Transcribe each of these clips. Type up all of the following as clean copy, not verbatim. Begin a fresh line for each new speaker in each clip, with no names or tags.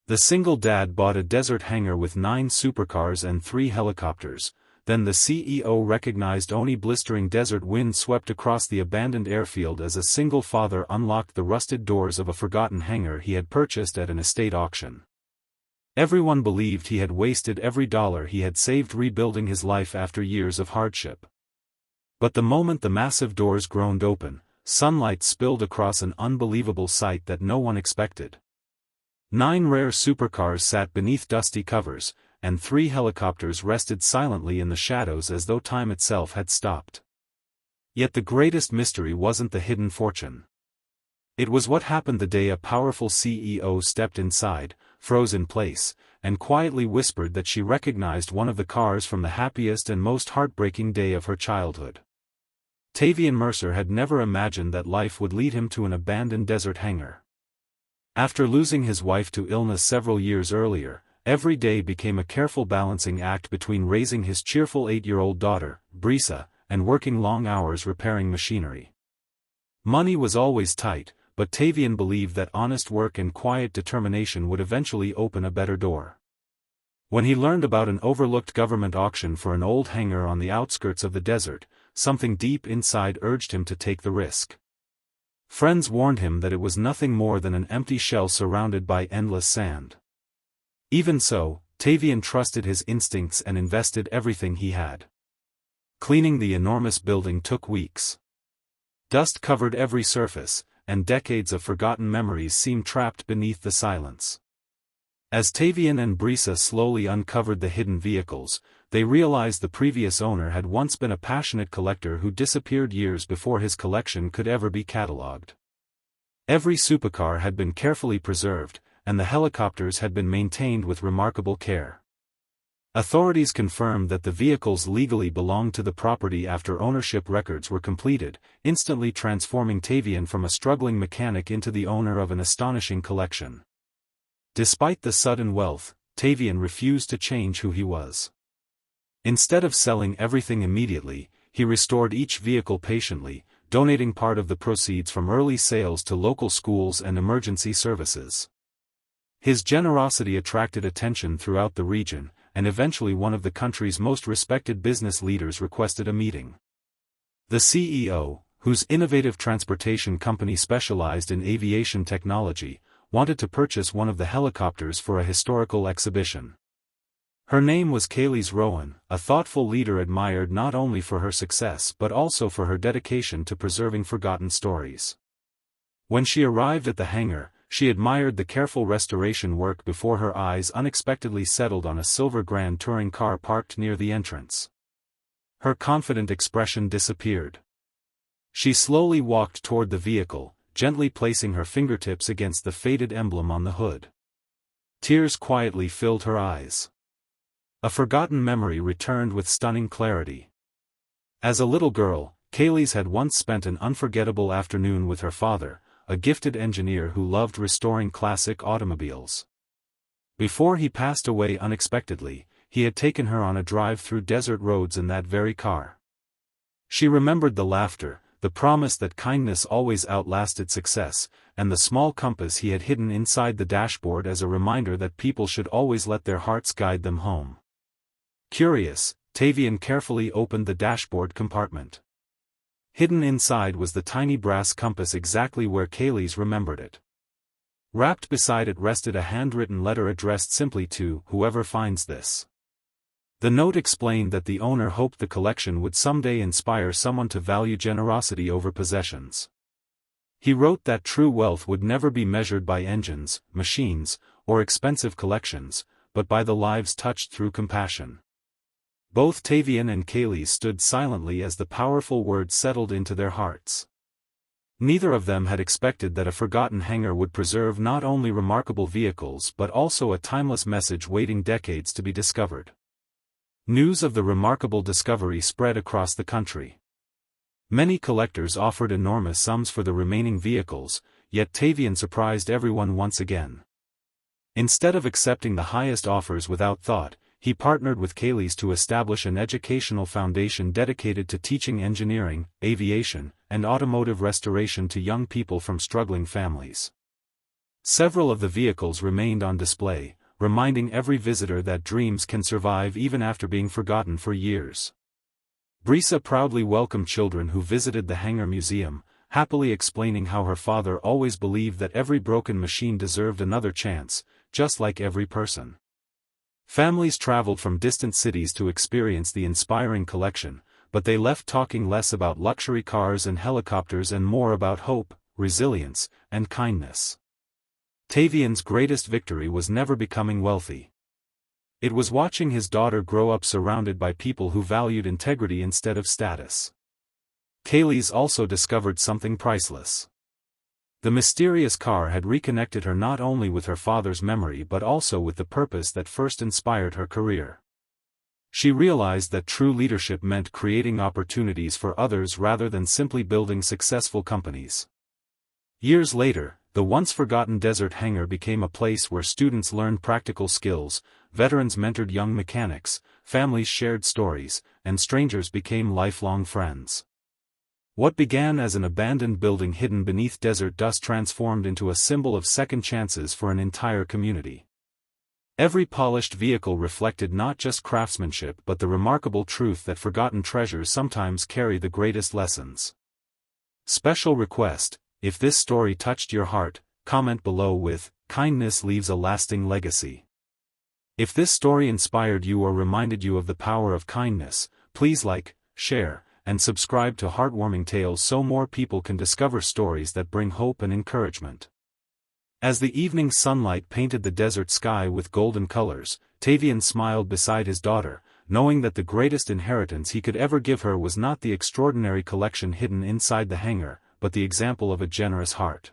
The single dad bought a desert hangar with 9 supercars and 3 helicopters. Then the CEO recognized only blistering desert wind swept across the abandoned airfield as a single father unlocked the rusted doors of a forgotten hangar he had purchased at an estate auction. Everyone believed he had wasted every dollar he had saved rebuilding his life after years of hardship. But the moment the massive doors groaned open, sunlight spilled across an unbelievable sight that no one expected. 9 rare supercars sat beneath dusty covers, and 3 helicopters rested silently in the shadows as though time itself had stopped. Yet the greatest mystery wasn't the hidden fortune. It was what happened the day a powerful CEO stepped inside, froze in place, and quietly whispered that she recognized one of the cars from the happiest and most heartbreaking day of her childhood. Tavian Mercer had never imagined that life would lead him to an abandoned desert hangar. After losing his wife to illness several years earlier, every day became a careful balancing act between raising his cheerful 8-year-old daughter, Brisa, and working long hours repairing machinery. Money was always tight, but Tavian believed that honest work and quiet determination would eventually open a better door. When he learned about an overlooked government auction for an old hangar on the outskirts of the desert, something deep inside urged him to take the risk. Friends warned him that it was nothing more than an empty shell surrounded by endless sand. Even so, Tavian trusted his instincts and invested everything he had. Cleaning the enormous building took weeks. Dust covered every surface, and decades of forgotten memories seemed trapped beneath the silence. As Tavian and Brisa slowly uncovered the hidden vehicles, they realized the previous owner had once been a passionate collector who disappeared years before his collection could ever be catalogued. Every supercar had been carefully preserved, and the helicopters had been maintained with remarkable care. Authorities confirmed that the vehicles legally belonged to the property after ownership records were completed, instantly transforming Tavian from a struggling mechanic into the owner of an astonishing collection. Despite the sudden wealth, Tavian refused to change who he was. Instead of selling everything immediately, he restored each vehicle patiently, donating part of the proceeds from early sales to local schools and emergency services. His generosity attracted attention throughout the region, and eventually one of the country's most respected business leaders requested a meeting. The CEO, whose innovative transportation company specialized in aviation technology, wanted to purchase one of the helicopters for a historical exhibition. Her name was Kayleigh Rowan, a thoughtful leader admired not only for her success but also for her dedication to preserving forgotten stories. When she arrived at the hangar, she admired the careful restoration work before her eyes unexpectedly settled on a silver Grand Touring car parked near the entrance. Her confident expression disappeared. She slowly walked toward the vehicle, gently placing her fingertips against the faded emblem on the hood. Tears quietly filled her eyes. A forgotten memory returned with stunning clarity. As a little girl, Kayleigh had once spent an unforgettable afternoon with her father, a gifted engineer who loved restoring classic automobiles. Before he passed away unexpectedly, he had taken her on a drive through desert roads in that very car. She remembered the laughter, the promise that kindness always outlasted success, and the small compass he had hidden inside the dashboard as a reminder that people should always let their hearts guide them home. Curious, Tavian carefully opened the dashboard compartment. Hidden inside was the tiny brass compass exactly where Kayleigh remembered it. Wrapped beside it rested a handwritten letter addressed simply to "Whoever finds this." The note explained that the owner hoped the collection would someday inspire someone to value generosity over possessions. He wrote that true wealth would never be measured by engines, machines, or expensive collections, but by the lives touched through compassion. Both Tavian and Kayleigh stood silently as the powerful words settled into their hearts. Neither of them had expected that a forgotten hangar would preserve not only remarkable vehicles but also a timeless message waiting decades to be discovered. News of the remarkable discovery spread across the country. Many collectors offered enormous sums for the remaining vehicles, yet Tavian surprised everyone once again. Instead of accepting the highest offers without thought, he partnered with Kayleigh to establish an educational foundation dedicated to teaching engineering, aviation, and automotive restoration to young people from struggling families. Several of the vehicles remained on display, reminding every visitor that dreams can survive even after being forgotten for years. Brisa proudly welcomed children who visited the Hangar Museum, happily explaining how her father always believed that every broken machine deserved another chance, just like every person. Families traveled from distant cities to experience the inspiring collection, but they left talking less about luxury cars and helicopters and more about hope, resilience, and kindness. Tavian's greatest victory was never becoming wealthy. It was watching his daughter grow up surrounded by people who valued integrity instead of status. Kaylee's also discovered something priceless. The mysterious car had reconnected her not only with her father's memory but also with the purpose that first inspired her career. She realized that true leadership meant creating opportunities for others rather than simply building successful companies. Years later, the once-forgotten desert hangar became a place where students learned practical skills, veterans mentored young mechanics, families shared stories, and strangers became lifelong friends. What began as an abandoned building hidden beneath desert dust transformed into a symbol of second chances for an entire community. Every polished vehicle reflected not just craftsmanship but the remarkable truth that forgotten treasures sometimes carry the greatest lessons. Special request: if this story touched your heart, comment below with, "Kindness leaves a lasting legacy." If this story inspired you or reminded you of the power of kindness, please like, share, and subscribe to Heartwarming Tales so more people can discover stories that bring hope and encouragement. As the evening sunlight painted the desert sky with golden colors, Tavian smiled beside his daughter, knowing that the greatest inheritance he could ever give her was not the extraordinary collection hidden inside the hangar, but the example of a generous heart.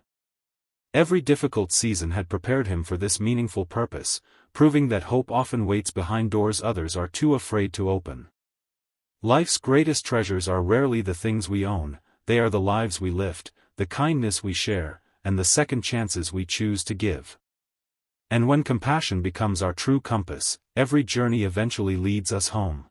Every difficult season had prepared him for this meaningful purpose, proving that hope often waits behind doors others are too afraid to open. Life's greatest treasures are rarely the things we own, they are the lives we lift, the kindness we share, and the second chances we choose to give. And when compassion becomes our true compass, every journey eventually leads us home.